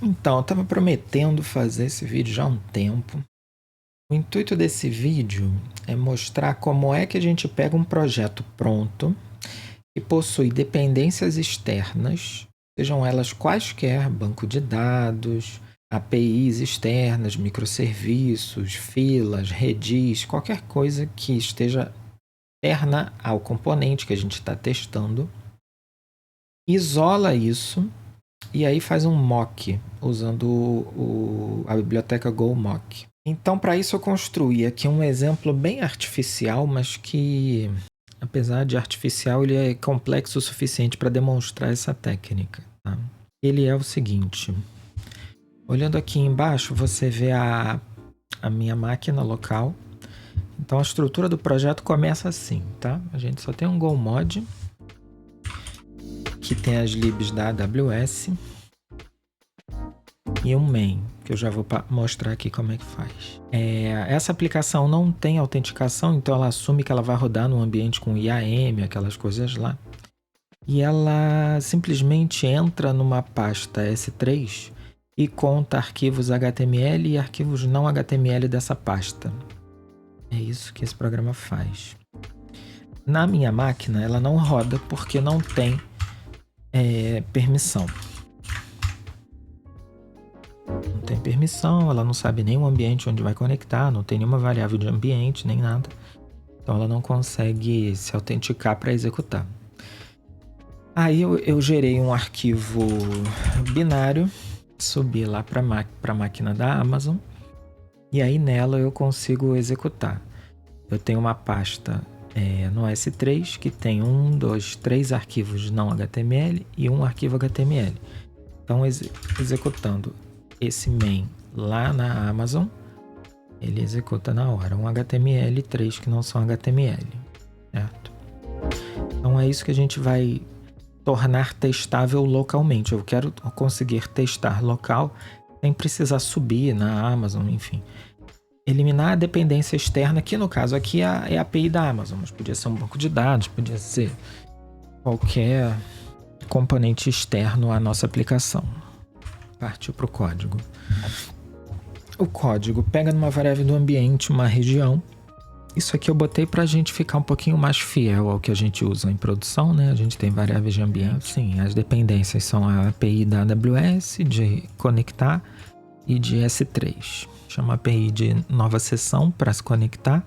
Então, eu estava prometendo fazer esse vídeo já há um tempo. O intuito desse vídeo é mostrar como é que a gente pega um projeto pronto que possui dependências externas, sejam elas quaisquer, banco de dados, APIs externas, microserviços, filas, redis, qualquer coisa que esteja externa ao componente que a gente está testando, isola isso e aí faz um mock usando a biblioteca GoMock. Então, para isso eu construí aqui um exemplo bem artificial, mas que, apesar de artificial, ele é complexo o suficiente para demonstrar essa técnica. Tá? Ele é o seguinte. Olhando aqui embaixo, você vê a minha máquina local. Então, a estrutura do projeto começa assim, tá? A gente só tem um GoMod, que tem as libs da AWS, e um main, que eu já vou mostrar aqui como é que faz. Essa aplicação não tem autenticação, então ela assume que ela vai rodar num ambiente com IAM, aquelas coisas lá. E ela simplesmente entra numa pasta S3 e conta arquivos HTML e arquivos não HTML dessa pasta. É isso que esse programa faz. Na minha máquina, ela não roda porque não tem permissão. Não tem permissão, ela não sabe nem o ambiente onde vai conectar, não tem nenhuma variável de ambiente, nem nada. Então ela não consegue se autenticar para executar. Aí eu gerei um arquivo binário, subi lá para a máquina da Amazon, e aí nela eu consigo executar. Eu tenho uma pasta no S3 que tem 1, 2, 3 arquivos não HTML e um arquivo HTML. Então executando esse main lá na Amazon, ele executa na hora um HTML e 3 que não são HTML, certo? Então é isso que a gente vai tornar testável localmente. Eu quero conseguir testar local sem precisar subir na Amazon, enfim. Eliminar a dependência externa, que no caso aqui é a API da Amazon, mas podia ser um banco de dados, podia ser qualquer componente externo à nossa aplicação. Partiu para o código. O código pega numa variável do ambiente uma região. Isso aqui eu botei para a gente ficar um pouquinho mais fiel ao que a gente usa em produção, né? A gente tem variáveis de ambiente. Sim, as dependências são a API da AWS, de conectar, e de S3. Chama API de nova sessão para se conectar.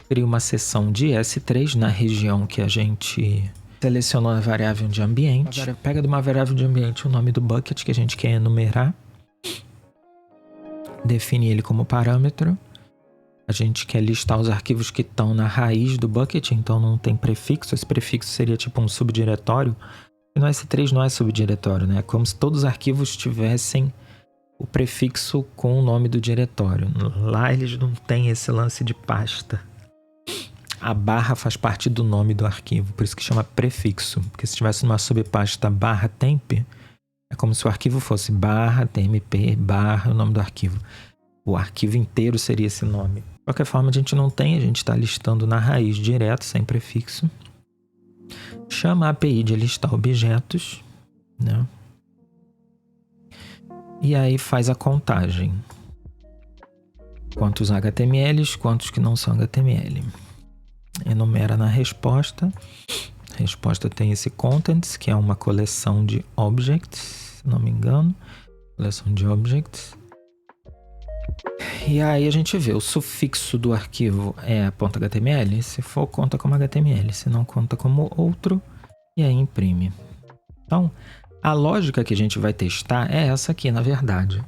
Cria uma sessão de S3 na região que a gente selecionou a variável de ambiente. Pega de uma variável de ambiente o nome do bucket que a gente quer enumerar. Define ele como parâmetro. A gente quer listar os arquivos que estão na raiz do bucket, então não tem prefixo. Esse prefixo seria tipo um subdiretório. E no S3 não é subdiretório, né? É como se todos os arquivos tivessem o prefixo com o nome do diretório. Lá eles não têm esse lance de pasta. A barra faz parte do nome do arquivo, por isso que chama prefixo. Porque se tivesse uma subpasta barra temp, é como se o arquivo fosse barra tmp barra o nome do arquivo. O arquivo inteiro seria esse nome. De qualquer forma, a gente não tem, a gente está listando na raiz direto, sem prefixo. Chama a API de listar objetos, né? E aí faz a contagem. Quantos HTMLs, quantos que não são HTML. Enumera na resposta. A resposta tem esse contents, que é uma coleção de objects, se não me engano. Coleção de objects. E aí a gente vê, o sufixo do arquivo é .html, se for conta como HTML, se não conta como outro, e aí imprime. Então, a lógica que a gente vai testar é essa aqui, na verdade.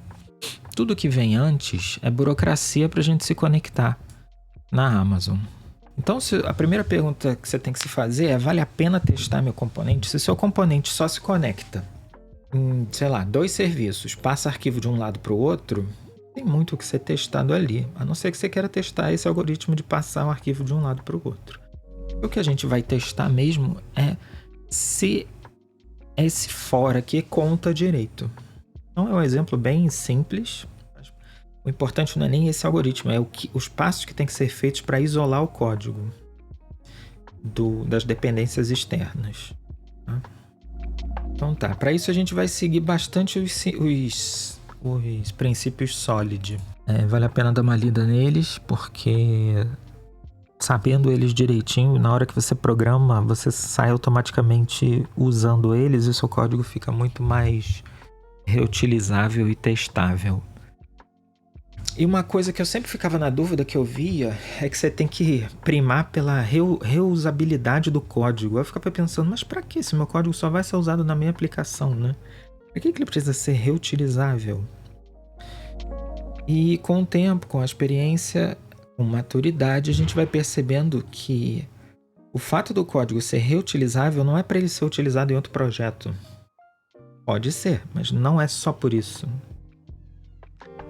Tudo que vem antes é burocracia para a gente se conectar na Amazon. Então, a primeira pergunta que você tem que se fazer é: vale a pena testar meu componente? Se seu componente só se conecta em, sei lá, 2 serviços, passa arquivo de um lado para o outro, tem muito o que ser testado ali, a não ser que você queira testar esse algoritmo de passar um arquivo de um lado para o outro. O que a gente vai testar mesmo é se esse for aqui conta direito. Então é um exemplo bem simples. O importante não é nem esse algoritmo, é os passos que tem que ser feitos para isolar o código das dependências externas. Tá? Então tá, para isso a gente vai seguir bastante os princípios Solid. Vale a pena dar uma lida neles, porque sabendo eles direitinho, na hora que você programa, você sai automaticamente usando eles e o seu código fica muito mais reutilizável e testável. E uma coisa que eu sempre ficava na dúvida que eu via é que você tem que primar pela reusabilidade do código. Eu ficava pensando, mas para que se meu código só vai ser usado na minha aplicação, né? Por que ele precisa ser reutilizável? E com o tempo, com a experiência, com maturidade, a gente vai percebendo que o fato do código ser reutilizável não é para ele ser utilizado em outro projeto. Pode ser, mas não é só por isso.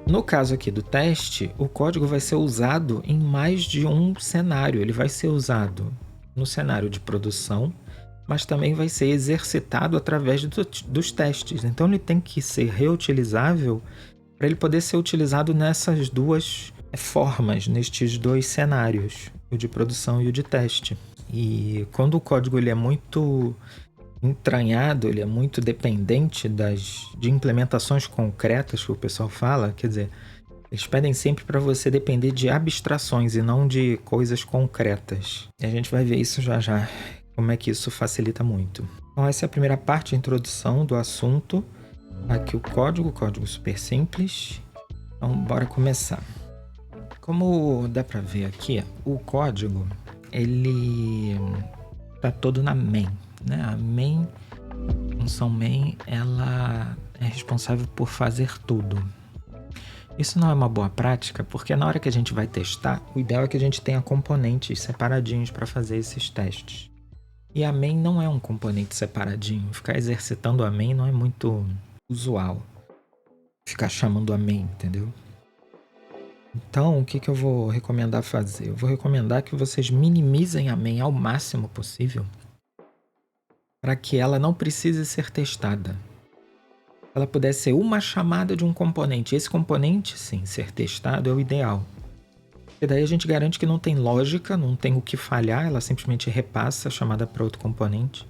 No caso aqui do teste, o código vai ser usado em mais de um cenário. Ele vai ser usado no cenário de produção, mas também vai ser exercitado através dos testes. Então ele tem que ser reutilizável para ele poder ser utilizado nessas duas formas, nestes dois cenários, o de produção e o de teste. E quando o código ele é muito entranhado, ele é muito dependente de implementações concretas que o pessoal fala, quer dizer, eles pedem sempre para você depender de abstrações e não de coisas concretas. E a gente vai ver isso já já, como é que isso facilita muito. Então essa é a primeira parte, a introdução do assunto. Aqui o código super simples. Então bora começar. Como dá para ver aqui, o código ele tá todo na main, né? A main, função main, ela é responsável por fazer tudo. Isso não é uma boa prática, porque na hora que a gente vai testar, o ideal é que a gente tenha componentes separadinhos para fazer esses testes. E a main não é um componente separadinho. Ficar exercitando a main não é muito usual. Ficar chamando a main, entendeu? Então, o que eu vou recomendar fazer? Eu vou recomendar que vocês minimizem a main ao máximo possível para que ela não precise ser testada. Ela puder ser uma chamada de um componente. Esse componente, sim, ser testado é o ideal. E daí a gente garante que não tem lógica, não tem o que falhar, ela simplesmente repassa a chamada para outro componente.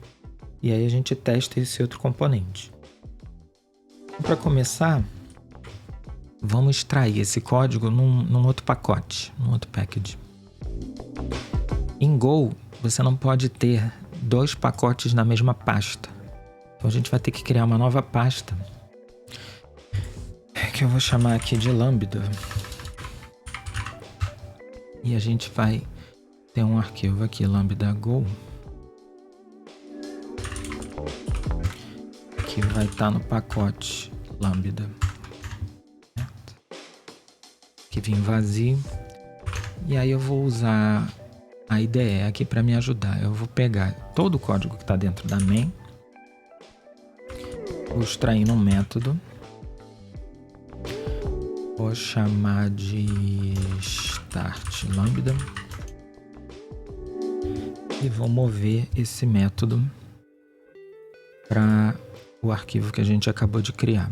E aí a gente testa esse outro componente. Para começar, vamos extrair esse código num outro pacote, num outro package. Em Go, você não pode ter dois pacotes na mesma pasta. Então a gente vai ter que criar uma nova pasta, que eu vou chamar aqui de Lambda. E a gente vai ter um arquivo aqui, Lambda Go, que vai estar no pacote Lambda. Que vem vazio. E aí eu vou usar a IDE aqui para me ajudar. Eu vou pegar todo o código que está dentro da main, vou extrair num método, vou chamar de start lambda e vou mover esse método para o arquivo que a gente acabou de criar.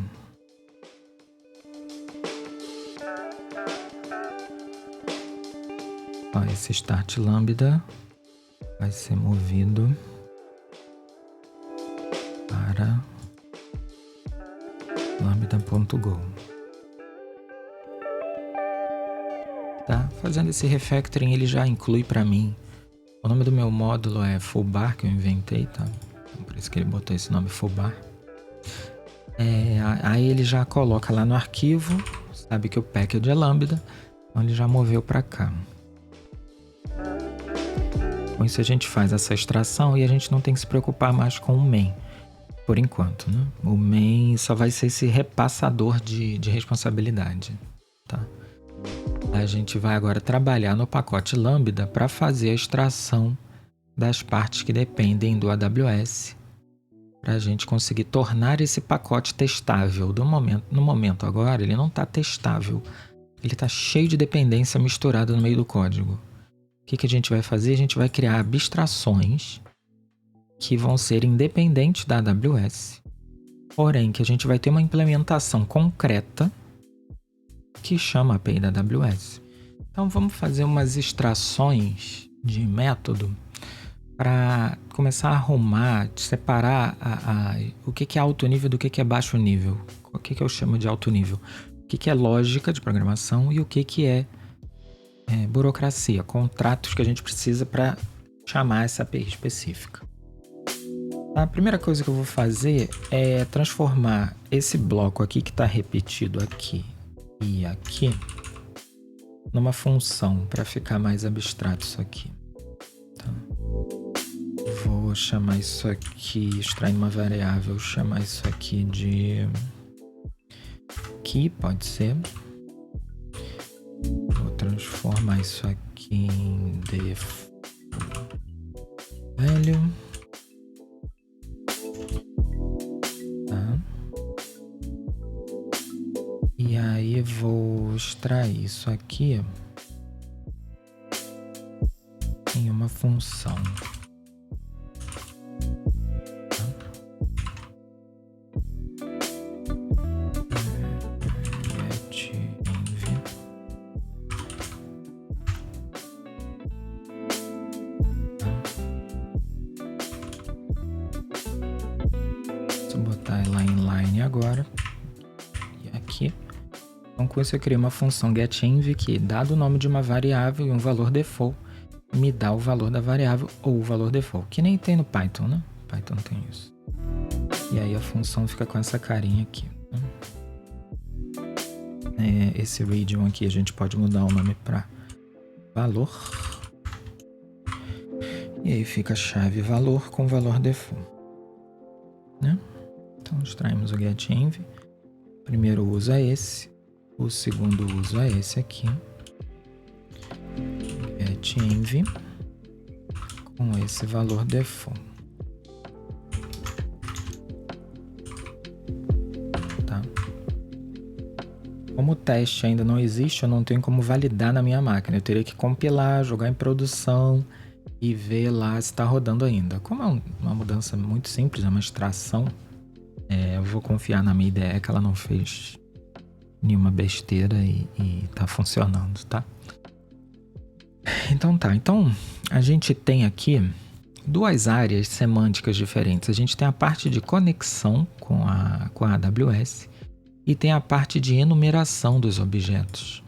Ó, esse start lambda vai ser movido para lambda.go. Tá? Fazendo esse refactoring, ele já inclui para mim. O nome do meu módulo é fullbar, que eu inventei, tá? Então, por isso que ele botou esse nome fullbar. Aí ele já coloca lá no arquivo, sabe que o package é lambda, então ele já moveu para cá. Com isso a gente faz essa extração e a gente não tem que se preocupar mais com o main, por enquanto, né? O main só vai ser esse repassador de responsabilidade, tá? A gente vai agora trabalhar no pacote Lambda para fazer a extração das partes que dependem do AWS, para a gente conseguir tornar esse pacote testável. No momento agora, ele não está testável, ele está cheio de dependência misturada no meio do código. O que a gente vai fazer? A gente vai criar abstrações que vão ser independentes da AWS, porém que a gente vai ter uma implementação concreta que chama a API da AWS. Então vamos fazer umas extrações de método para começar a arrumar, separar o que é alto nível do que é baixo nível. O que eu chamo de alto nível? O que é lógica de programação e o que é burocracia, contratos que a gente precisa para chamar essa API específica. A primeira coisa que eu vou fazer é transformar esse bloco aqui que está repetido aqui e aqui numa função para ficar mais abstrato isso aqui. Tá? Vou chamar isso aqui, extrair uma variável, chamar isso aqui de key, pode ser. Vou transformar isso aqui em def value. Tá? E aí vou extrair isso aqui em uma função. Vou botar ela inline agora. E aqui. Então com isso eu criei uma função getInv que, dado o nome de uma variável e um valor default, me dá o valor da variável ou o valor default, que nem tem no Python, né? Python tem isso. E aí a função fica com essa carinha aqui. Né? Esse region aqui a gente pode mudar o nome para valor. E aí fica a chave valor com valor default. Né? Então extraímos o getInv. O primeiro uso é esse. O segundo uso é esse aqui. getInv com esse valor default. Tá? Como o teste ainda não existe, eu não tenho como validar na minha máquina. Eu teria que compilar, jogar em produção e ver lá se está rodando ainda. Como é uma mudança muito simples, é uma extração, eu vou confiar na minha ideia que ela não fez nenhuma besteira e tá funcionando, tá? Então tá, então a gente tem aqui duas áreas semânticas diferentes. A gente tem a parte de conexão com a AWS e tem a parte de enumeração dos objetos.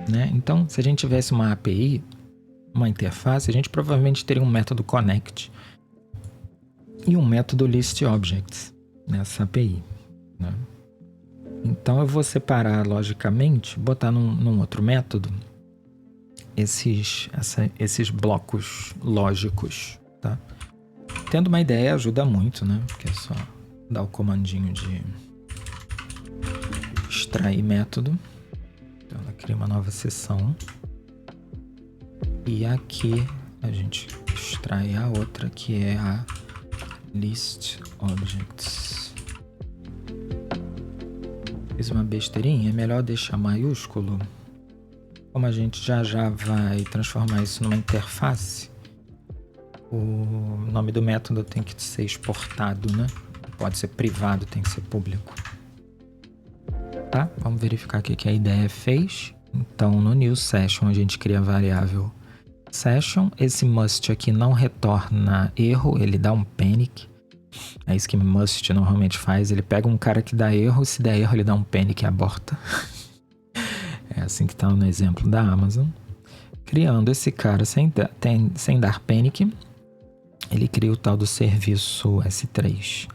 Né? Então, se a gente tivesse uma API, uma interface, a gente provavelmente teria um método connect e um método listObjects nessa API. Né? Então eu vou separar logicamente, botar num outro método esses blocos lógicos, tá? Tendo uma ideia ajuda muito, né? Porque é só dar o comandinho de extrair método. Então ela cria uma nova seção. E aqui a gente extrai a outra, que é a listObjects. Fiz uma besteirinha, é melhor deixar maiúsculo. Como a gente já vai transformar isso numa interface, o nome do método tem que ser exportado, né? Pode ser privado, tem que ser público. Tá? Vamos verificar aqui que a ideia fez. Então, no new session, a gente cria a variável session. Esse must aqui não retorna erro, ele dá um panic. É isso que must normalmente faz. Ele pega um cara que dá erro, se der erro, ele dá um panic e aborta. É assim que está no exemplo da Amazon. Criando esse cara sem dar panic, ele cria o tal do serviço S3.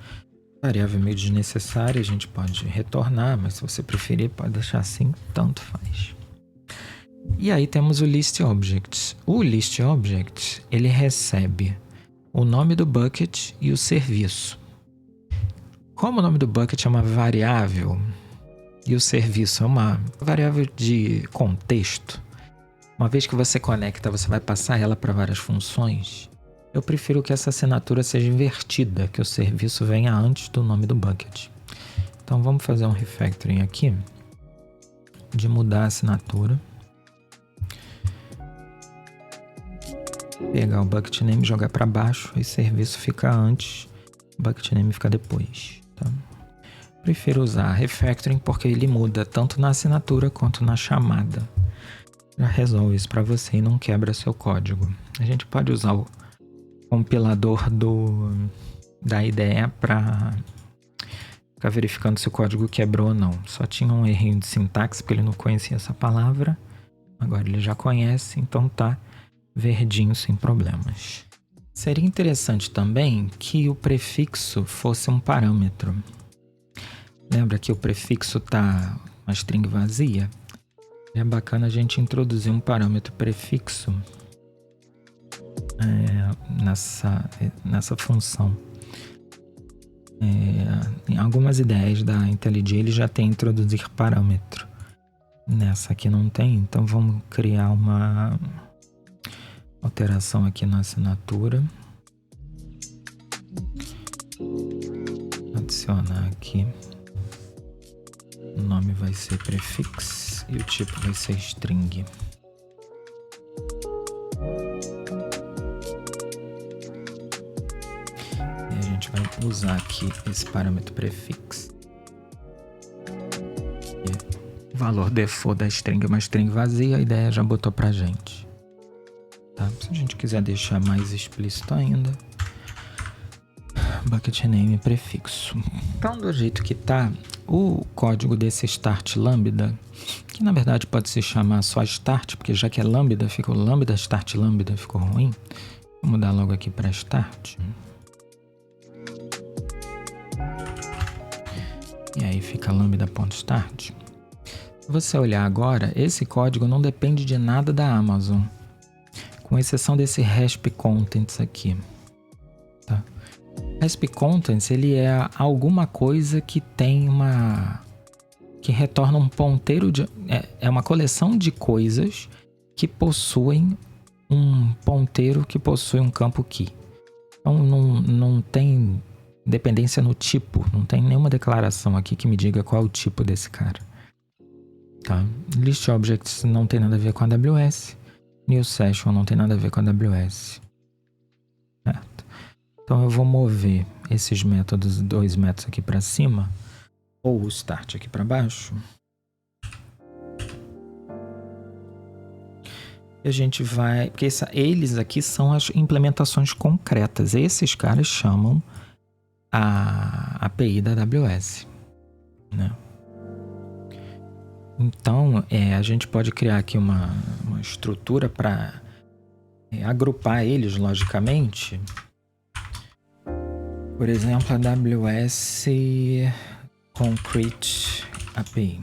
Variável meio desnecessária, a gente pode retornar, mas se você preferir, pode deixar assim, tanto faz. E aí temos o listObjects. O listObject, ele recebe o nome do bucket e o serviço. Como o nome do bucket é uma variável e o serviço é uma variável de contexto, uma vez que você conecta, você vai passar ela para várias funções. Eu prefiro que essa assinatura seja invertida, que o serviço venha antes do nome do bucket. Então vamos fazer um refactoring aqui de mudar a assinatura. Pegar o bucket name e jogar para baixo, e serviço fica antes, bucket name fica depois. Tá? Prefiro usar refactoring porque ele muda tanto na assinatura quanto na chamada. Já resolve isso para você e não quebra seu código. A gente pode usar compilador da IDE para ficar verificando se o código quebrou ou não. Só tinha um errinho de sintaxe, porque ele não conhecia essa palavra. Agora ele já conhece, então tá verdinho sem problemas. Seria interessante também que o prefixo fosse um parâmetro. Lembra que o prefixo tá uma string vazia? É bacana a gente introduzir um parâmetro prefixo nessa função. Em algumas ideias da IntelliJ ele já tem introduzir parâmetro. Nessa aqui não tem, então vamos criar uma alteração aqui na assinatura. Adicionar aqui. O nome vai ser prefix e o tipo vai ser string. E a gente vai usar aqui esse parâmetro prefix. E o valor default da string é uma string vazia, a ideia já botou pra gente. Tá? Se a gente quiser deixar mais explícito ainda, bucket name prefixo. Então, do jeito que tá, o código desse start lambda, que na verdade pode se chamar só start, porque já que é lambda, ficou lambda start lambda, ficou ruim. Vou mudar logo aqui para start. E aí fica lambda.start. Se você olhar agora, esse código não depende de nada da Amazon, com exceção desse resp contents aqui. Tá? Resp contents, ele é alguma coisa que tem que retorna um ponteiro de... É uma coleção de coisas que possuem um ponteiro que possui um campo key. Então não tem dependência no tipo, não tem nenhuma declaração aqui que me diga qual é o tipo desse cara. Tá? List objects não tem nada a ver com a AWS. New session não tem nada a ver com a AWS. Certo? Então eu vou mover esses métodos, 2 métodos aqui para cima, ou o start aqui para baixo. E a gente vai... Porque eles aqui são as implementações concretas. Esses caras chamam a API da AWS. Né? Então, a gente pode criar aqui uma estrutura para agrupar eles logicamente. Por exemplo, a AWS Concrete API.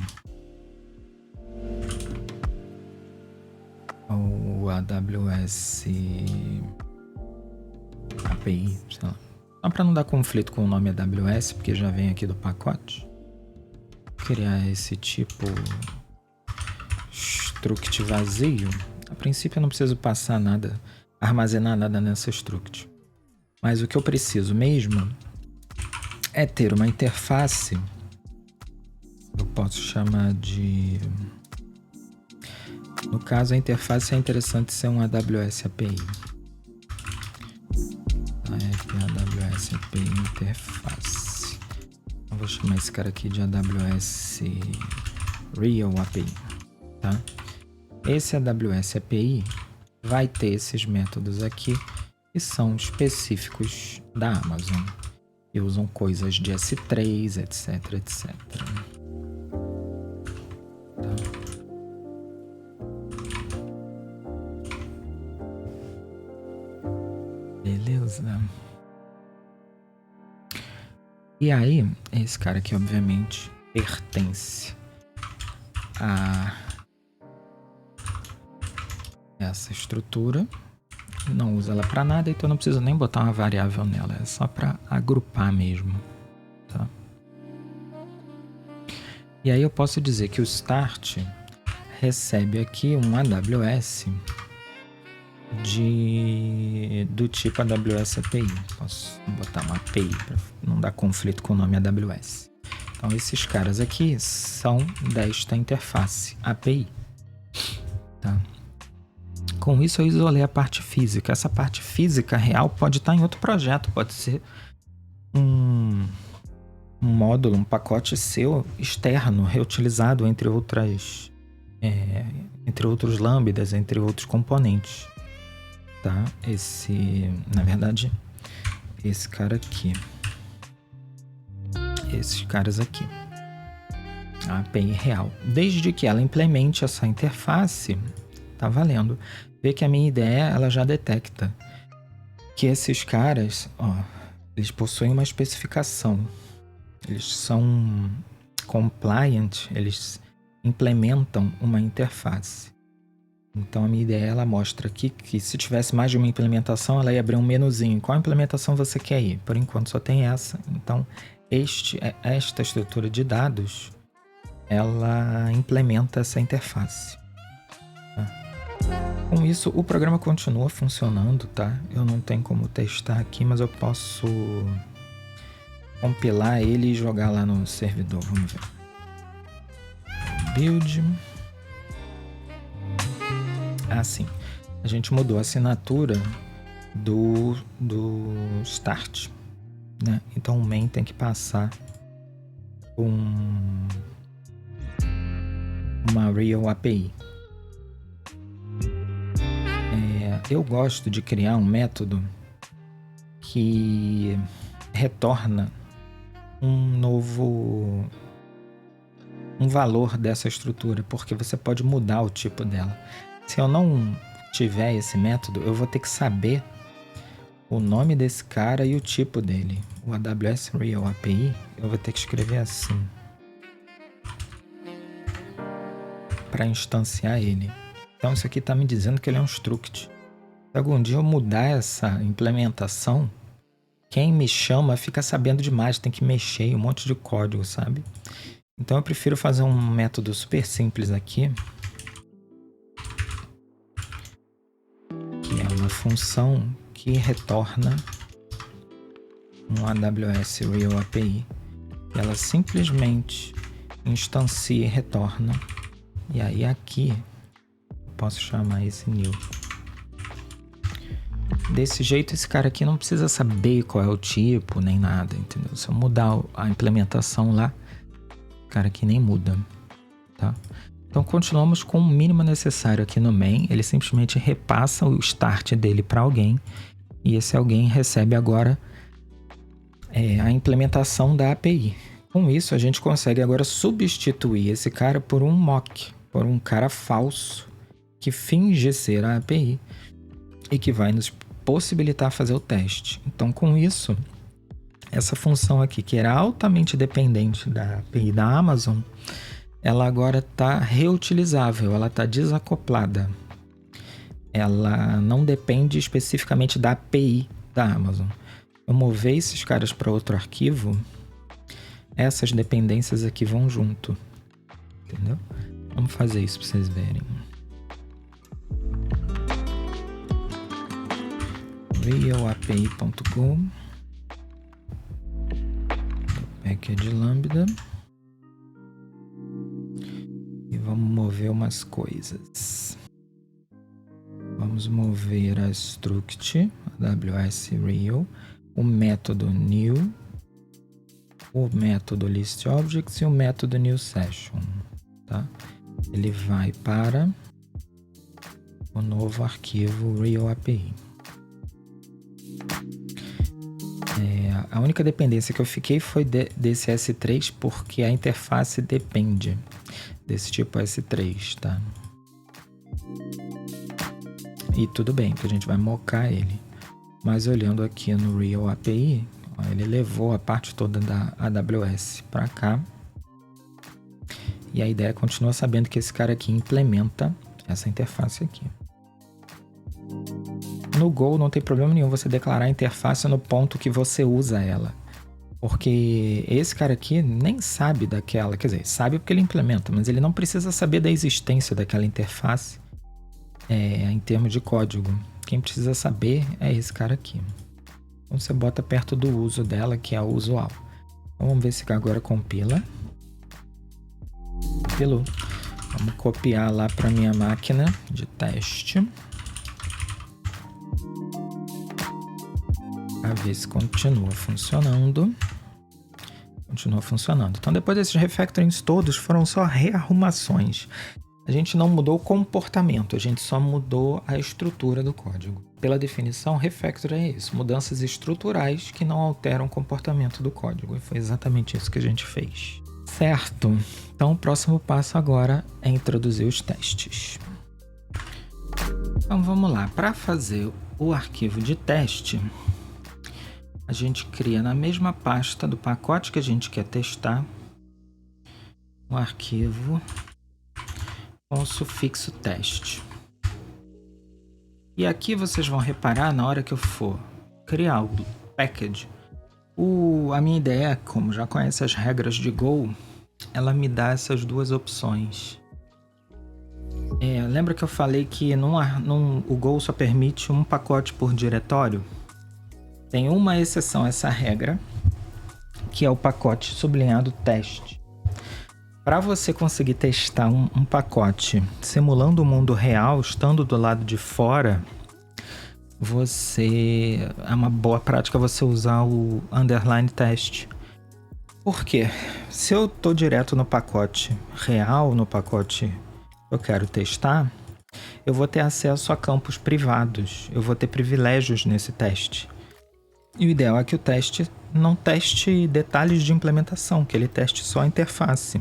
Ou a AWS API, sei lá. Só para não dar conflito com o nome AWS, porque já vem aqui do pacote. Vou criar esse tipo struct vazio. A princípio eu não preciso passar nada, armazenar nada nessa struct. Mas o que eu preciso mesmo é ter uma interface. Eu posso chamar de... No caso, a interface é interessante ser um AWS API. AWS API interface. Eu vou chamar esse cara aqui de AWS Real API. Tá? Esse AWS API vai ter esses métodos aqui que são específicos da Amazon e usam coisas de S3, etc, etc. Tá? Beleza. E aí, esse cara aqui, obviamente, pertence a essa estrutura. Não usa ela para nada, então não preciso nem botar uma variável nela. É só para agrupar mesmo. Tá? E aí eu posso dizer que o start recebe aqui um AWS do tipo AWS API. Posso botar uma API para não dar conflito com o nome AWS. Então esses caras aqui são desta interface API. Tá? Com isso eu isolei a parte física. Essa parte física real pode estar em outro projeto, pode ser um módulo, um pacote seu externo, reutilizado entre outros lambdas, entre outros componentes. tá? Na verdade, esse cara aqui. Esses caras aqui. A API real. Desde que ela implemente essa interface, tá valendo. Vê que a minha ideia, ela já detecta que esses caras, ó, eles possuem uma especificação. Eles são compliant, eles implementam uma interface. Então a minha ideia, ela mostra aqui que se tivesse mais de uma implementação, ela ia abrir um menuzinho. Qual implementação você quer ir? Por enquanto só tem essa. Então esta estrutura de dados, ela implementa essa interface. Tá? Com isso, o programa continua funcionando, tá? Eu não tenho como testar aqui, mas eu posso compilar ele e jogar lá no servidor. Vamos ver. Build. Ah, sim. A gente mudou a assinatura do start, né? Então o main tem que passar uma Real API. Eu gosto de criar um método que retorna um valor dessa estrutura, porque você pode mudar o tipo dela. Se eu não tiver esse método, eu vou ter que saber o nome desse cara e o tipo dele. O AWS Real API, eu vou ter que escrever assim para instanciar ele. Então isso aqui está me dizendo que ele é um struct. Se algum dia eu mudar essa implementação, quem me chama fica sabendo demais, tem que mexer em um monte de código, sabe? Então eu prefiro fazer um método super simples aqui, que é uma função que retorna um AWS Real API. Ela simplesmente instancia e retorna. E aí aqui eu posso chamar esse new. Desse jeito, esse cara aqui não precisa saber qual é o tipo, nem nada, entendeu? Se eu mudar a implementação lá, o cara aqui nem muda, tá? Então, continuamos com o mínimo necessário aqui no main. Ele simplesmente repassa o start dele para alguém. E esse alguém recebe agora a implementação da API. Com isso, a gente consegue agora substituir esse cara por um mock, por um cara falso que finge ser a API e que vai nos possibilitar fazer o teste. Então, com isso, essa função aqui, que era altamente dependente da API da Amazon, ela agora está reutilizável, ela está desacoplada. Ela não depende especificamente da API da Amazon. Eu mover esses caras para outro arquivo, essas dependências aqui vão junto. Entendeu? Vamos fazer isso para vocês verem. realapi.go package lambda e vamos mover umas coisas. Vamos mover a struct AWS Real, o método new, o método listObjects e o método newSession, tá? Ele vai para o novo arquivo Real API. A única dependência que eu fiquei foi desse S3, porque a interface depende desse tipo S3, tá? E tudo bem, que a gente vai mocar ele. Mas olhando aqui no Real API, ó, ele levou a parte toda da AWS para cá. E a ideia continua sabendo que esse cara aqui implementa essa interface aqui. No Go não tem problema nenhum você declarar a interface no ponto que você usa ela. Porque esse cara aqui nem sabe daquela, quer dizer, sabe porque ele implementa, mas ele não precisa saber da existência daquela interface em termos de código. Quem precisa saber é esse cara aqui. Então você bota perto do uso dela, que é o usual. Então vamos ver se agora compila. Compilou. Vamos copiar lá para minha máquina de teste. Para ver se continua funcionando. Continua funcionando. Então, depois desses refactorings todos, foram só rearrumações. A gente não mudou o comportamento, a gente só mudou a estrutura do código. Pela definição, refactor é isso, mudanças estruturais que não alteram o comportamento do código. E foi exatamente isso que a gente fez. Certo, então o próximo passo agora é introduzir os testes. Então vamos lá, para fazer o arquivo de teste, a gente cria na mesma pasta do pacote que a gente quer testar um arquivo com o sufixo teste. E aqui vocês vão reparar, na hora que eu for criar o package, a minha ideia, como já conhece as regras de Go, ela me dá essas duas opções. Lembra que eu falei que o Go só permite um pacote por diretório? Tem uma exceção a essa regra, que é o pacote sublinhado teste. Para você conseguir testar um pacote simulando o mundo real, estando do lado de fora, é uma boa prática você usar o underline test. Por quê? Se eu estou direto no pacote real, no pacote que eu quero testar, eu vou ter acesso a campos privados, eu vou ter privilégios nesse teste. E o ideal é que o teste não teste detalhes de implementação, que ele teste só a interface.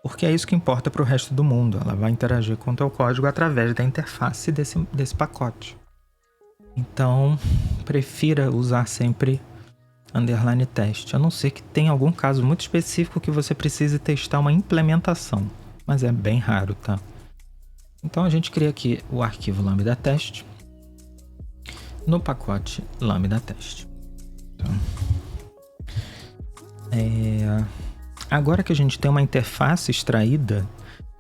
Porque é isso que importa para o resto do mundo. Ela vai interagir com o teu código através da interface desse pacote. Então, prefira usar sempre underline test, a não ser que tenha algum caso muito específico que você precise testar uma implementação. Mas é bem raro, tá? Então a gente cria aqui o arquivo lambda test no pacote lambda test. Então, agora que a gente tem uma interface extraída,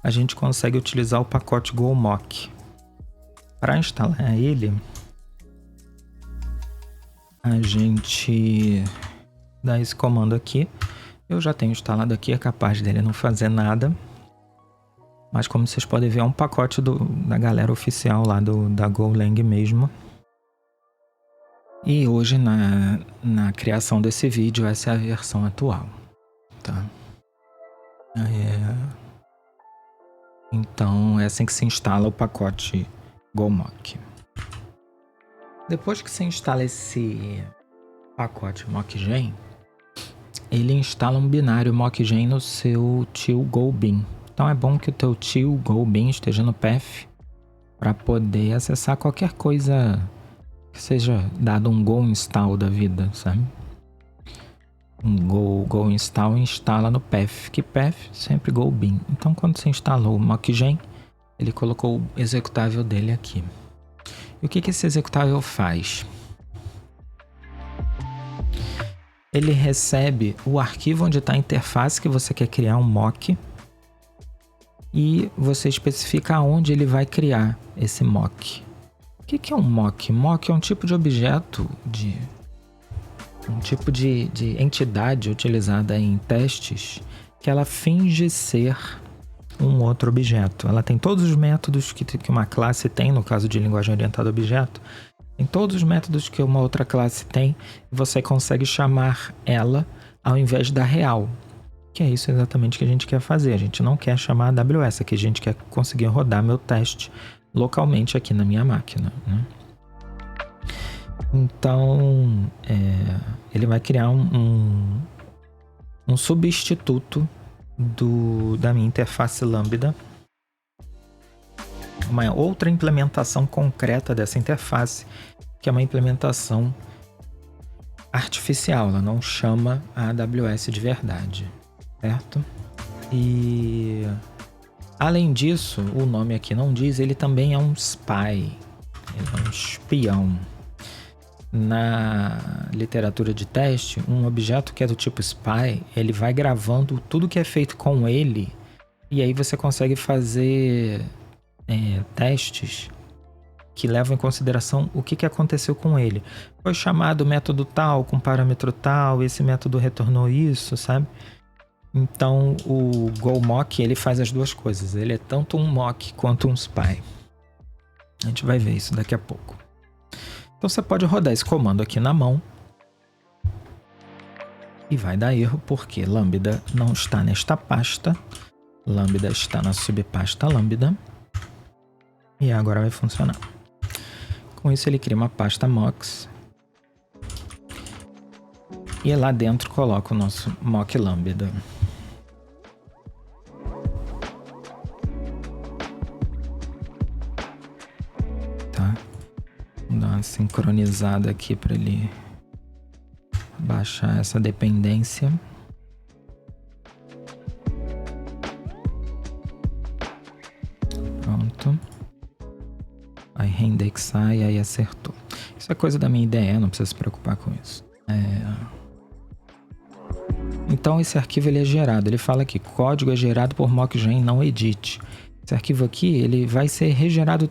a gente consegue utilizar o pacote GoMock. Para instalar ele, a gente dá esse comando aqui. Eu já tenho instalado aqui, é capaz dele não fazer nada. Mas como vocês podem ver, é um pacote da galera oficial lá da Golang mesmo. E hoje, na criação desse vídeo, essa é a versão atual. Tá? Então, é assim que se instala o pacote GoMock. Depois que você instala esse pacote mockgen, ele instala um binário mockgen no seu till go-bin. Então é bom que o teu till go-bin esteja no path para poder acessar qualquer coisa que seja dado um go install da vida, sabe? Um go install instala no path, que path sempre go-bin. Então quando você instalou o mockgen, ele colocou o executável dele aqui. E o que esse executável faz? Ele recebe o arquivo onde está a interface que você quer criar um mock e você especifica onde ele vai criar esse mock. O que é um mock? Mock é um tipo de objeto, um tipo de entidade utilizada em testes que ela finge ser um outro objeto. Ela tem todos os métodos que uma classe tem, no caso de linguagem orientada a objeto, tem todos os métodos que uma outra classe tem, e você consegue chamar ela ao invés da real. Que é isso exatamente que a gente quer fazer. A gente não quer chamar a AWS, aqui a gente quer conseguir rodar meu teste localmente aqui na minha máquina, né? Então, ele vai criar um substituto da minha interface Lambda, uma outra implementação concreta dessa interface, que é uma implementação artificial, ela não chama a AWS de verdade, certo? E além disso, o nome aqui não diz, ele também é um spy, ele é um espião. Na literatura de teste, um objeto que é do tipo spy, ele vai gravando tudo que é feito com ele, e aí você consegue fazer testes que levam em consideração o que aconteceu com ele. Foi chamado método tal, com parâmetro tal, esse método retornou isso, sabe? Então, o GoMock, ele faz as duas coisas. Ele é tanto um mock quanto um spy. A gente vai ver isso daqui a pouco. Então você pode rodar esse comando aqui na mão e vai dar erro porque Lambda não está nesta pasta Lambda está na subpasta lambda. E agora vai funcionar. Com isso ele cria uma pasta mocks. E lá dentro coloca o nosso mock lambda. Tá? Vou dar uma sincronizada aqui para ele baixar essa dependência. Pronto. Aí reindexar e aí acertou. Isso é coisa da minha IDE, não precisa se preocupar com isso. Então esse arquivo ele é gerado. Ele fala aqui, código é gerado por mockgen, não edit. Esse arquivo aqui ele vai ser regerado,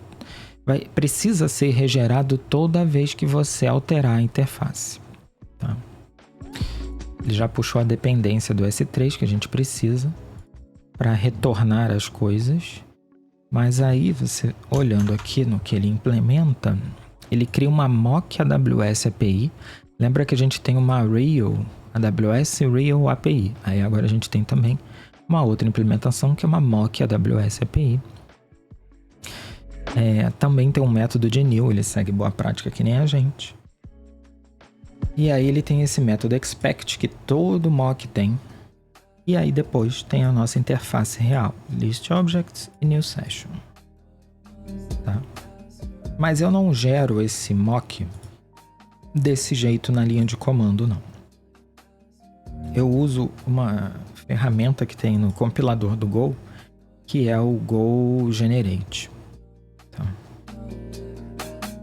precisa ser regerado toda vez que você alterar a interface. Tá? Ele já puxou a dependência do S3 que a gente precisa para retornar as coisas. Mas aí, você olhando aqui no que ele implementa, ele cria uma mock AWS API. Lembra que a gente tem uma Real AWS Real API. Aí agora a gente tem também uma outra implementação que é uma mock AWS API. Também tem um método de new, ele segue boa prática que nem a gente. E aí ele tem esse método expect que todo mock tem. E aí depois tem a nossa interface real, list objects e new session. Tá? Mas eu não gero esse mock desse jeito na linha de comando, não. Eu uso uma ferramenta que tem no compilador do Go, que é o Go Generate. Tá?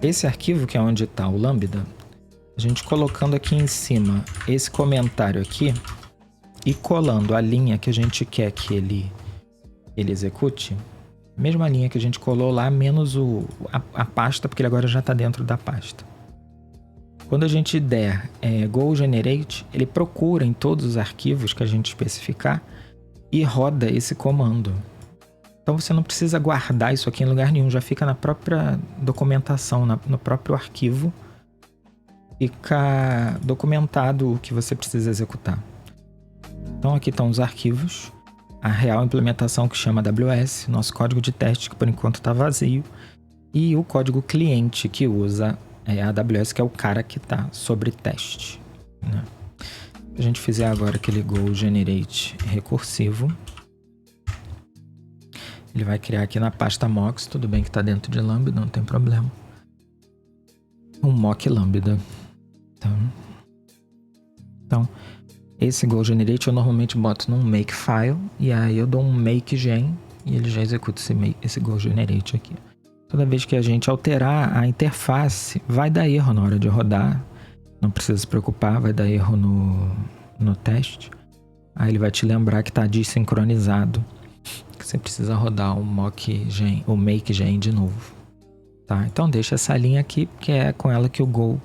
Esse arquivo, que é onde está o Lambda, a gente colocando aqui em cima esse comentário aqui, e colando a linha que a gente quer que ele execute, mesma linha que a gente colou lá, menos a pasta, porque ele agora já está dentro da pasta. Quando a gente der Go Generate, ele procura em todos os arquivos que a gente especificar e roda esse comando. Então você não precisa guardar isso aqui em lugar nenhum, já fica na própria documentação, no próprio arquivo, fica documentado o que você precisa executar. Então aqui estão os arquivos, a real implementação que chama AWS, nosso código de teste que por enquanto está vazio, e o código cliente que usa a AWS, que é o cara que está sobre teste. Né? Se a gente fizer agora aquele Go Generate recursivo, ele vai criar aqui na pasta mocks, tudo bem que está dentro de Lambda, não tem problema, um mock Lambda. Então esse Go Generate eu normalmente boto num Makefile e aí eu dou um Makegen e ele já executa esse Go Generate aqui. Toda vez que a gente alterar a interface, vai dar erro na hora de rodar. Não precisa se preocupar, vai dar erro no teste. Aí ele vai te lembrar que está desincronizado, que você precisa rodar o Mockgen, o Makegen de novo. Tá? Então deixa essa linha aqui, porque é com ela que o Go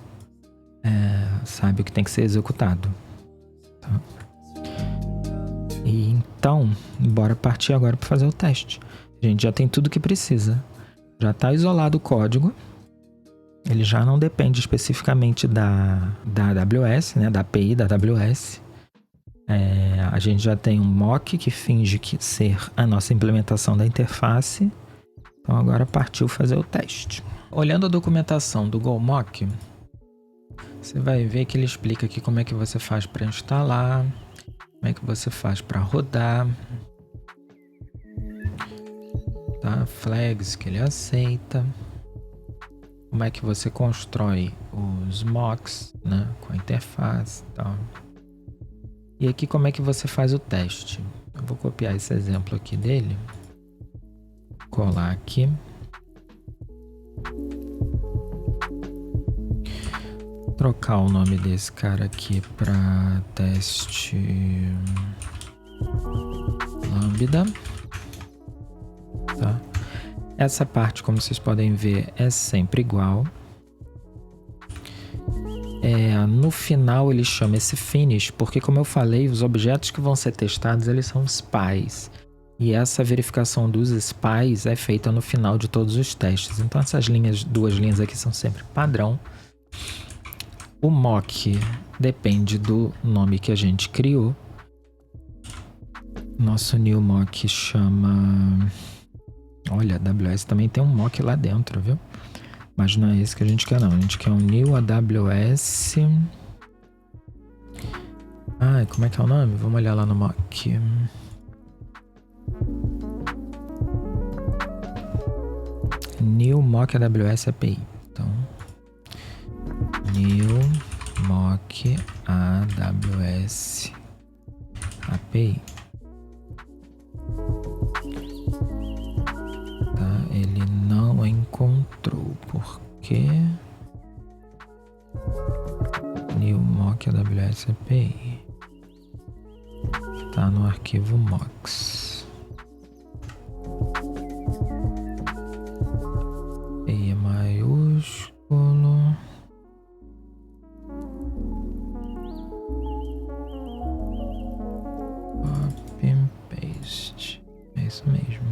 sabe o que tem que ser executado. E então, bora partir agora para fazer o teste. A gente já tem tudo que precisa. Já está isolado o código. Ele já não depende especificamente da AWS, né, da API da AWS. A gente já tem um mock que finge ser a nossa implementação da interface. Então agora partiu fazer o teste. Olhando a documentação do Go Mock, você vai ver que ele explica aqui como é que você faz para instalar, como é que você faz para rodar, tá? Flags que ele aceita, como é que você constrói os mocks, né? Com a interface e tal. E aqui como é que você faz o teste. Eu vou copiar esse exemplo aqui dele, colar aqui. Trocar o nome desse cara aqui para teste Lambda, tá? Essa parte, como vocês podem ver, é sempre igual. No final ele chama esse finish, porque como eu falei, os objetos que vão ser testados, eles são spies. E essa verificação dos spies é feita no final de todos os testes. Então essas duas linhas aqui são sempre padrão. O mock depende do nome que a gente criou. Nosso new mock chama... Olha, a AWS também tem um mock lá dentro, viu? Mas não é esse que a gente quer, não. A gente quer um new AWS... Ai, como é que é o nome? Vamos olhar lá no mock. New mock AWS API. Então, new mock AWS API. Tá, ele não encontrou. Por quê? New mock AWS API. Tá no arquivo mocks. E maiúsculo. Copy and paste. É isso mesmo.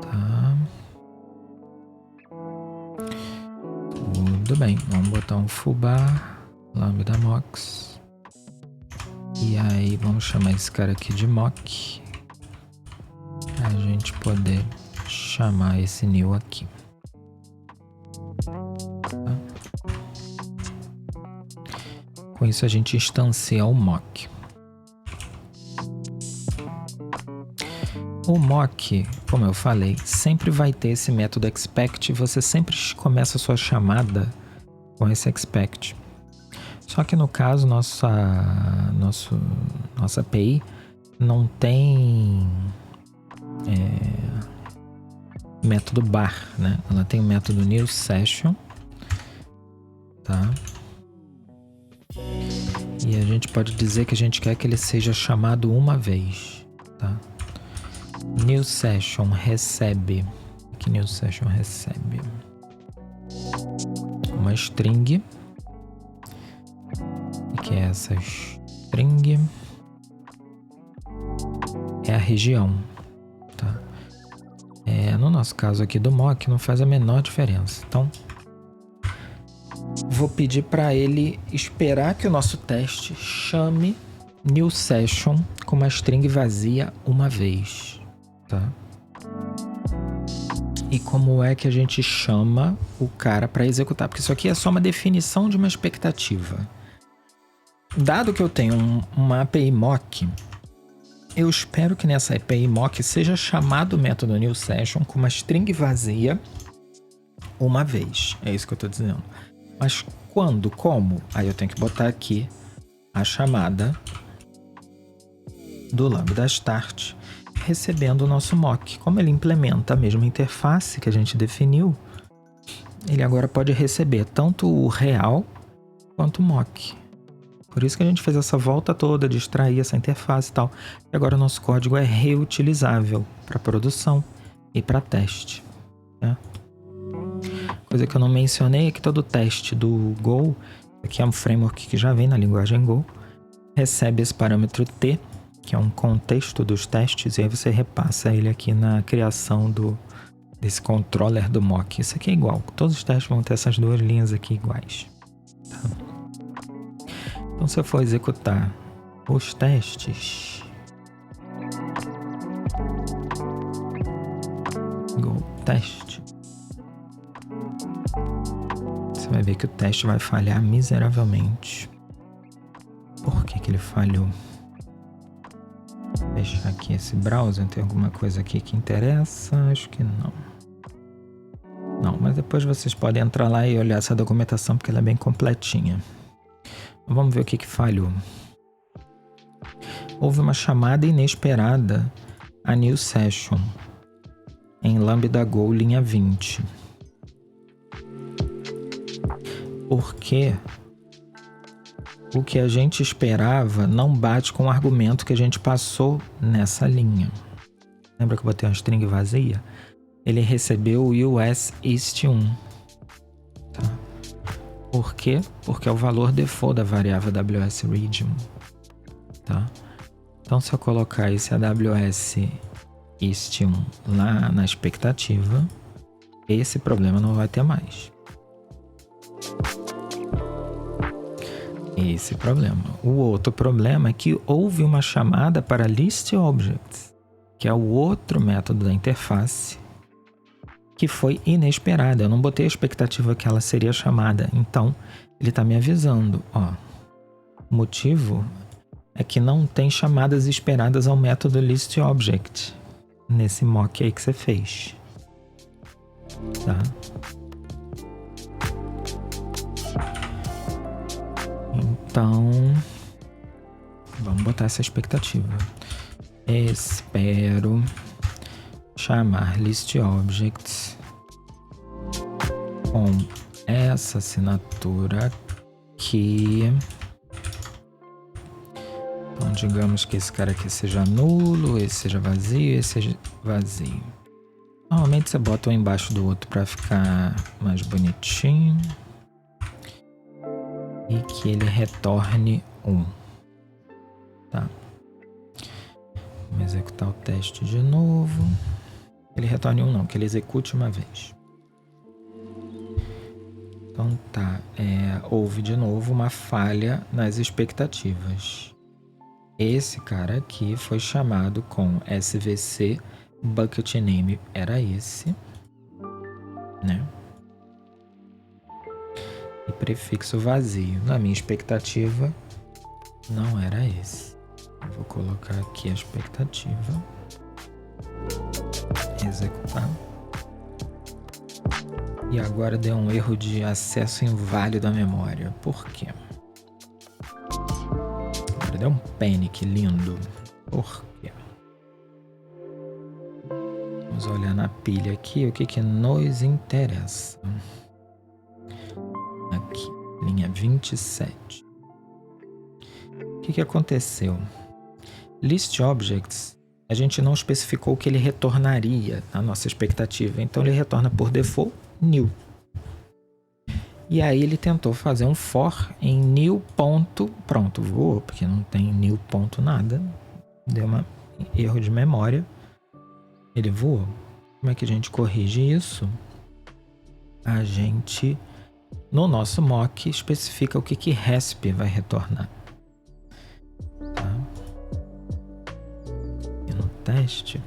Tá. Tudo bem. Vamos botar um fubá. Lambda mocks. E aí vamos chamar esse cara aqui de mock. Pra gente poder chamar esse new aqui. Tá? Com isso a gente instancia o mock. O mock, como eu falei, sempre vai ter esse método expect. Você sempre começa a sua chamada com esse expect. Só que no caso, nossa API não tem método bar, né? Ela tem o método new session, tá? E a gente pode dizer que a gente quer que ele seja chamado uma vez, tá? New session recebe, que new session recebe uma string, que é essa string, é a região, tá? No nosso caso aqui do mock não faz a menor diferença. Então, vou pedir para ele esperar que o nosso teste chame new session com uma string vazia uma vez, tá? E como é que a gente chama o cara para executar? Porque isso aqui é só uma definição de uma expectativa. Dado que eu tenho uma API mock, eu espero que nessa API mock seja chamado o método new session com uma string vazia uma vez. É isso que eu estou dizendo. Mas quando? Como? Aí eu tenho que botar aqui a chamada do lambda start recebendo o nosso mock. Como ele implementa a mesma interface que a gente definiu, ele agora pode receber tanto o real quanto o mock. Por isso que a gente fez essa volta toda de extrair essa interface e tal. E agora o nosso código é reutilizável para produção e para teste, né? Coisa que eu não mencionei é que todo teste do Go, que é um framework que já vem na linguagem Go, recebe esse parâmetro T, que é um contexto dos testes, e aí você repassa ele aqui na criação desse controller do mock. Isso aqui é igual. Todos os testes vão ter essas duas linhas aqui iguais. Tá? Então, se eu for executar os testes, Go teste, você vai ver que o teste vai falhar miseravelmente. Por que ele falhou? Vou fechar aqui esse browser. Tem alguma coisa aqui que interessa? Acho que não. Não, mas depois vocês podem entrar lá e olhar essa documentação, porque ela é bem completinha. Vamos ver o que falhou. Houve uma chamada inesperada a new session em lambda go linha 20. Porque o que a gente esperava não bate com o argumento que a gente passou nessa linha. Lembra que eu botei uma string vazia? Ele recebeu o US East 1. Tá? Por quê? Porque é o valor default da variável AWS Region. Tá? Então, se eu colocar esse AWS East 1 lá na expectativa, esse problema não vai ter mais. esse problema. O outro problema é que houve uma chamada para listObjects, que é o outro método da interface, que foi inesperada. Eu não botei a expectativa que ela seria chamada. Então, ele está me avisando. Ó, o motivo é que não tem chamadas esperadas ao método listObject nesse mock aí que você fez. Tá? Então, vamos botar essa expectativa. Espero chamar listObjects com essa assinatura aqui. Então, digamos que esse cara aqui seja nulo, esse seja vazio, esse seja vazio. Normalmente você bota um embaixo do outro para ficar mais bonitinho. E que ele retorne 1. Tá? Vamos executar o teste de novo. Ele retorne 1 não, que ele execute uma vez. Então tá, houve de novo uma falha nas expectativas. Esse cara aqui foi chamado com SVC bucket name, era esse, né? E prefixo vazio. Na minha expectativa, não era esse. Vou colocar aqui a expectativa. Executar. E agora deu um erro de acesso inválido à memória. Por quê? Agora deu um panic lindo. Por quê? Vamos olhar na pilha aqui o que nos interessa. Aqui, linha 27. O que aconteceu? listObjects, a gente não especificou o que ele retornaria na nossa expectativa. Então ele retorna por default new. E aí ele tentou fazer um for em new. Pronto, voou, porque não tem new. Nada. Deu um erro de memória. Ele voou. Como é que a gente corrige isso? A gente, no nosso mock, especifica o que resp vai retornar. Tá? E no teste,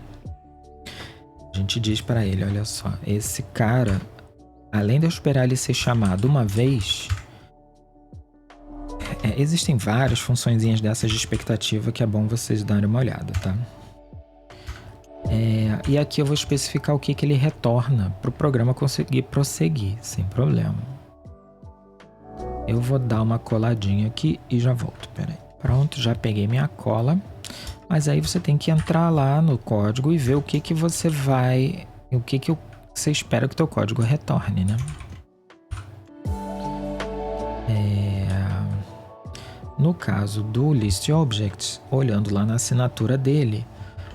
a gente diz para ele, olha só, esse cara, além de eu esperar ele ser chamado uma vez, existem várias funçõezinhas dessas de expectativa que é bom vocês darem uma olhada, tá? E aqui eu vou especificar o que ele retorna para o programa conseguir prosseguir, sem problema. Eu vou dar uma coladinha aqui e já volto, peraí. Pronto, já peguei minha cola, mas aí você tem que entrar lá no código e ver o que você vai, o que você espera que o teu código retorne, né? No caso do listObjects, olhando lá na assinatura dele,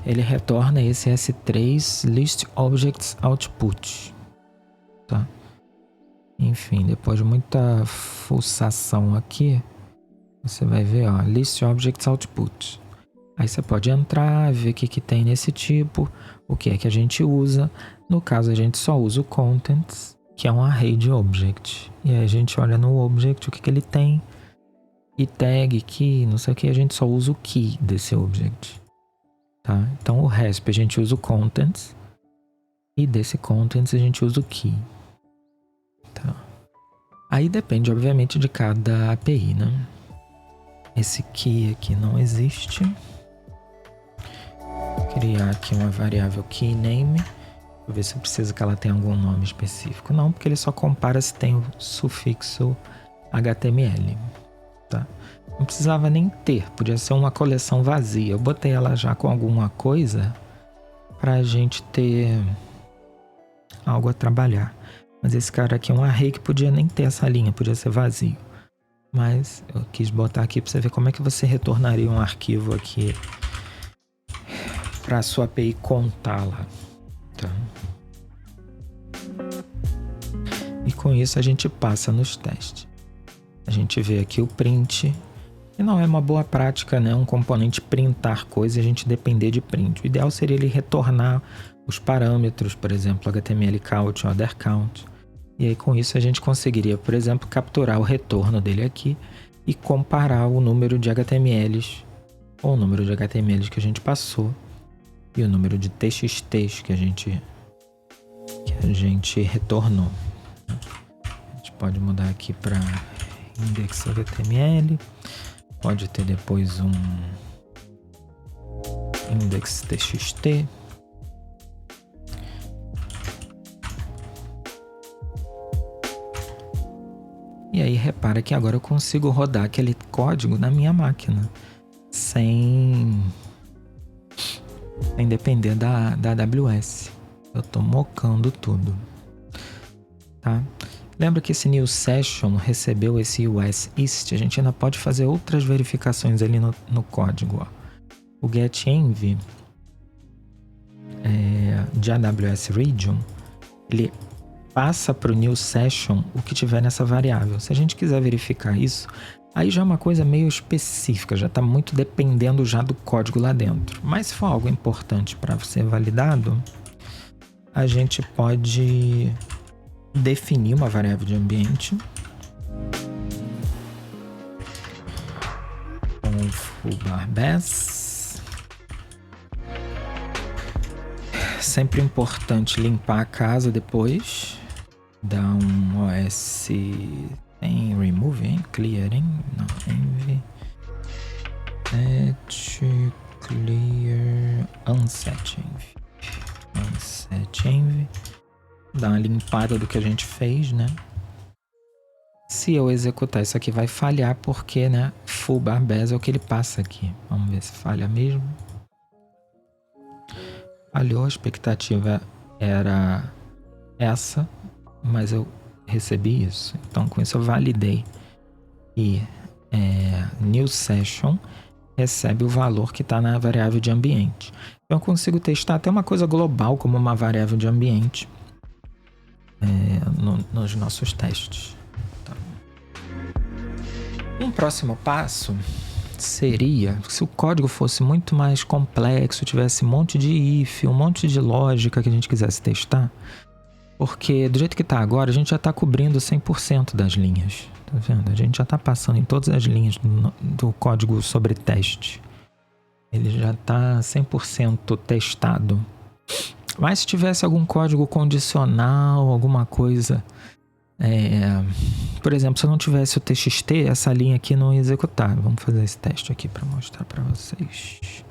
ele retorna esse S3 listObjects output, tá? Enfim, depois de muita fuçação aqui, você vai ver, ó, listObjects output. Aí você pode entrar, ver o que tem nesse tipo, o que é que a gente usa. No caso, a gente só usa o contents, que é um array de object. E aí a gente olha no object o que ele tem, e tag, key, não sei o que, a gente só usa o key desse object. Tá? Então o resp a gente usa o contents e desse contents a gente usa o key. Tá? Aí depende obviamente de cada API, né? Esse key aqui não existe. Vou criar aqui uma variável keyname. Vou ver se precisa que ela tenha algum nome específico. Não, porque ele só compara se tem o sufixo HTML. Tá? Não precisava nem ter, podia ser uma coleção vazia. Eu botei ela já com alguma coisa pra gente ter algo a trabalhar. Mas esse cara aqui é um array que podia nem ter essa linha, podia ser vazio. Mas eu quis botar aqui pra você ver como é que você retornaria um arquivo aqui pra sua API contá-la. Tá? E com isso a gente passa nos testes. A gente vê aqui o print. E não é uma boa prática, né? Um componente printar coisa e a gente depender de print. O ideal seria ele retornar os parâmetros, por exemplo, HTML count, other count. E aí com isso a gente conseguiria, por exemplo, capturar o retorno dele aqui e comparar o número de HTMLs, ou o número de HTMLs que a gente passou e o número de TXTs que a gente retornou. A gente pode mudar aqui para index.html, pode ter depois um index.txt. E aí repara que agora eu consigo rodar aquele código na minha máquina sem depender da AWS. Eu estou mocando tudo, tá? Lembra que esse new session recebeu esse US East? A gente ainda pode fazer outras verificações ali no código, ó. O getEnv de AWS Region, ele passa para o new session o que tiver nessa variável. Se a gente quiser verificar isso, aí já é uma coisa meio específica, já está muito dependendo já do código lá dentro. Mas se for algo importante para ser validado, a gente pode definir uma variável de ambiente com foo_bars. Sempre importante limpar a casa depois. Dar um OS em remove, hein? Clear, hein? Não, env. Set clear unset env. Unset env. Dar uma limpada do que a gente fez, né? Se eu executar isso aqui vai falhar porque, né, foo_bars é o que ele passa aqui. Vamos ver se falha mesmo. Falhou, a expectativa era essa, mas eu recebi isso. Então com isso eu validei. E new session recebe o valor que está na variável de ambiente. Então eu consigo testar até uma coisa global como uma variável de ambiente nos nossos testes. Tá. Um próximo passo seria, se o código fosse muito mais complexo, tivesse um monte de if, um monte de lógica que a gente quisesse testar, porque do jeito que está agora, a gente já está cobrindo 100% das linhas. Tá vendo? A gente já está passando em todas as linhas do código sobre teste. Ele já está 100% testado. Mas se tivesse algum código condicional, alguma coisa... por exemplo, se eu não tivesse o TXT, essa linha aqui não ia executar. Vamos fazer esse teste aqui para mostrar para vocês.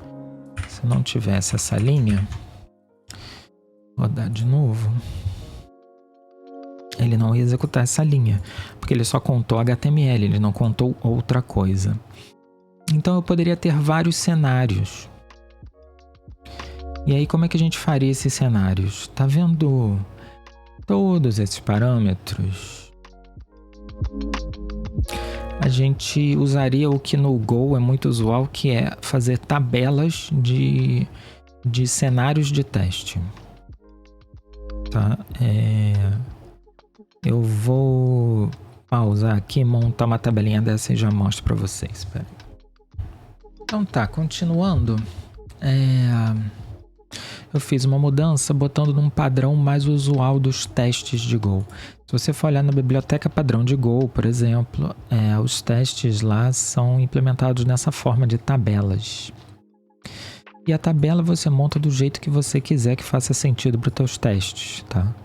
Se eu não tivesse essa linha, rodar de novo, ele não ia executar essa linha, porque ele só contou HTML, ele não contou outra coisa. Então eu poderia ter vários cenários. E aí como é que a gente faria esses cenários? Tá vendo todos esses parâmetros? A gente usaria o que no Go é muito usual, que é fazer tabelas de cenários de teste. Tá? Eu vou pausar aqui, montar uma tabelinha dessa e já mostro para vocês. Espera aí. Então tá, continuando. Eu fiz uma mudança botando num padrão mais usual dos testes de Go. Se você for olhar na biblioteca padrão de Go, por exemplo, os testes lá são implementados nessa forma de tabelas. E a tabela você monta do jeito que você quiser que faça sentido para os teus testes, tá?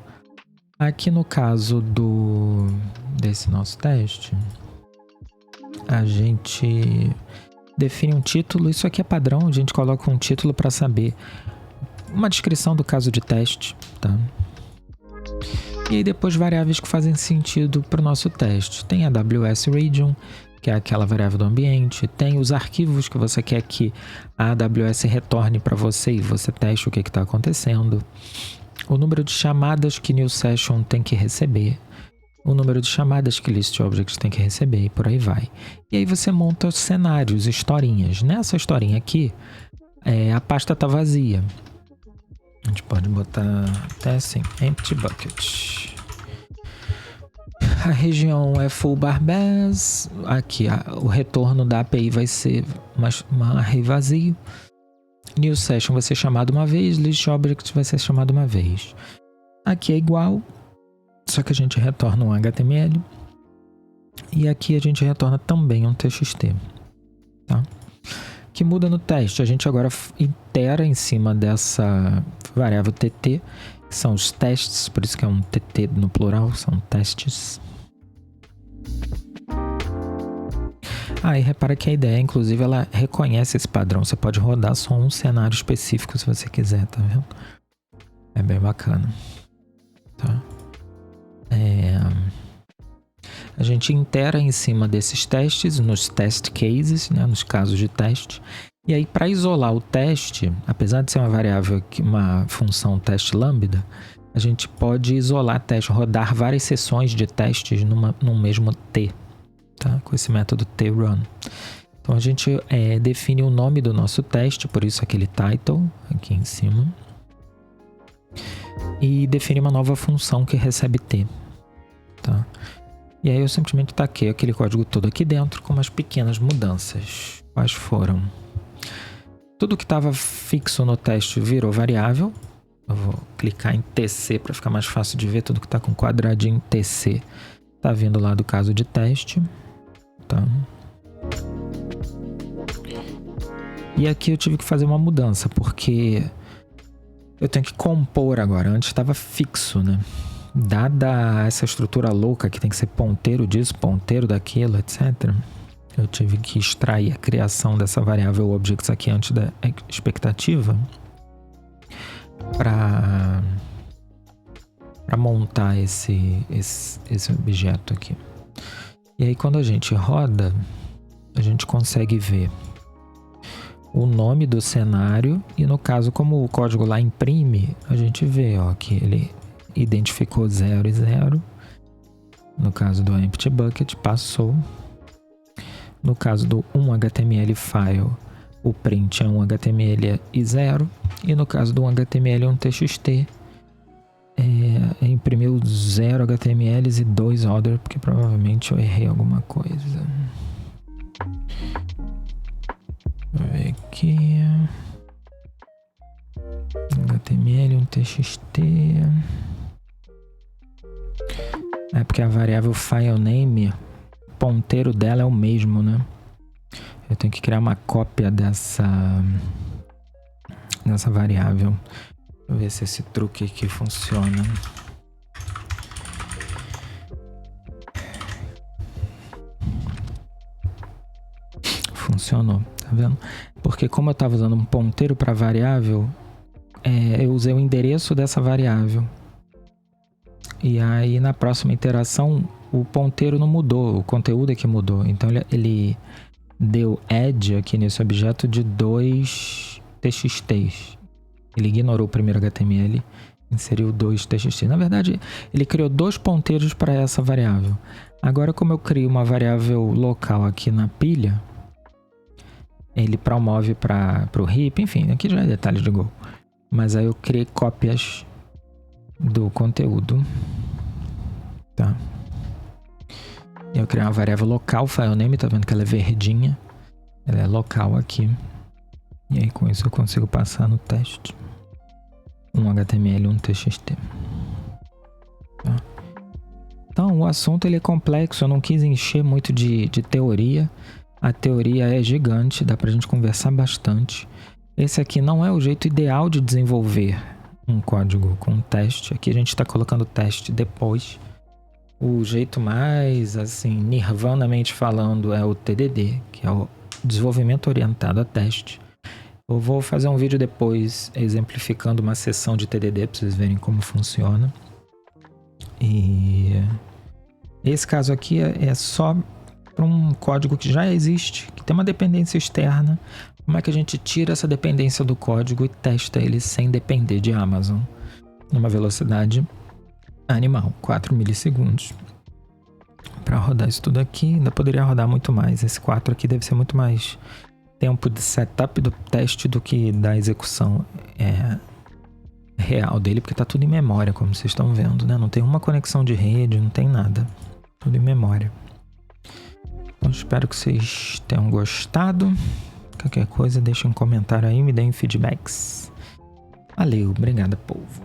Aqui no caso desse nosso teste, a gente define um título. Isso aqui é padrão, a gente coloca um título para saber uma descrição do caso de teste, tá? E aí depois variáveis que fazem sentido para o nosso teste. Tem a AWS Region, que é aquela variável do ambiente. Tem os arquivos que você quer que a AWS retorne para você e você teste o que está acontecendo. O número de chamadas que new session tem que receber. O número de chamadas que list objects tem que receber e por aí vai. E aí você monta cenários, historinhas. Nessa historinha aqui, a pasta está vazia. A gente pode botar até assim, empty bucket. A região é foo_bars. Aqui o retorno da API vai ser uma array vazio. New session vai ser chamado uma vez, list object vai ser chamado uma vez. Aqui é igual, só que a gente retorna um HTML. E aqui a gente retorna também um TXT, tá? Que muda no teste. A gente agora itera em cima dessa variável TT, que são os testes, por isso que é um TT no plural, são testes. E repara que a ideia, inclusive, ela reconhece esse padrão. Você pode rodar só um cenário específico se você quiser, tá vendo? É bem bacana, tá? A gente itera em cima desses testes, nos test cases, né, nos casos de teste. E aí, para isolar o teste, apesar de ser uma variável, uma função teste lambda, a gente pode isolar teste, rodar várias sessões de testes num mesmo T, tá? Com esse método trun. Então, a gente define o nome do nosso teste, por isso aquele title aqui em cima. E define uma nova função que recebe T, tá? E aí eu simplesmente taquei aquele código todo aqui dentro com umas pequenas mudanças. Quais foram? Tudo que estava fixo no teste virou variável. Eu vou clicar em TC para ficar mais fácil de ver. Tudo que está com quadradinho TC está vindo lá do caso de teste. Tá? E aqui eu tive que fazer uma mudança, porque eu tenho que compor agora. Antes estava fixo, né? Dada essa estrutura louca que tem que ser ponteiro disso, ponteiro daquilo, etc. Eu tive que extrair a criação dessa variável objects aqui antes da expectativa para montar esse objeto aqui. E aí quando a gente roda, a gente consegue ver o nome do cenário e no caso, como o código lá imprime, a gente vê que ele identificou 0 e 0. No caso do empty bucket, passou. No caso do HTML file, o print é um HTML e 0. E no caso do HTML é um TXT. Imprimiu 0 HTMLs e 2 other, porque provavelmente eu errei alguma coisa. Vou ver aqui. HTML, um TXT. É porque a variável filename, ponteiro dela é o mesmo, né? Eu tenho que criar uma cópia dessa variável. Deixa eu ver se esse truque aqui funciona. Funcionou, tá vendo? Porque como eu estava usando um ponteiro para variável, eu usei o endereço dessa variável. E aí na próxima iteração o ponteiro não mudou, o conteúdo é que mudou. Então ele deu add aqui nesse objeto de 2 txts. Ele ignorou o primeiro HTML, inseriu 2 txts. Na verdade, ele criou 2 ponteiros para essa variável. Agora, como eu crio uma variável local aqui na pilha, ele promove para o heap, enfim, aqui já é detalhe de Go. Mas aí eu criei cópias do conteúdo, tá? Eu criei uma variável local, filename, tá vendo que ela é verdinha? Ela é local aqui. E aí com isso eu consigo passar no teste um HTML e um TXT. Tá? Então o assunto ele é complexo, eu não quis encher muito de teoria. A teoria é gigante, dá pra gente conversar bastante. Esse aqui não é o jeito ideal de desenvolver um código com teste. Aqui a gente está colocando teste depois. O jeito mais, assim, nirvanamente falando, é o TDD, que é o desenvolvimento orientado a teste. Eu vou fazer um vídeo depois exemplificando uma sessão de TDD para vocês verem como funciona. E esse caso aqui é só para um código que já existe, que tem uma dependência externa. Como é que a gente tira essa dependência do código e testa ele sem depender de Amazon? Numa velocidade animal, 4 milissegundos. Para rodar isso tudo aqui, ainda poderia rodar muito mais. Esse 4 aqui deve ser muito mais tempo de setup do teste do que da execução real dele, porque está tudo em memória, como vocês estão vendo, né? Não tem uma conexão de rede, não tem nada. Tudo em memória. Então, espero que vocês tenham gostado. Qualquer coisa, deixa um comentário aí, me deem feedbacks. Valeu, obrigado, povo.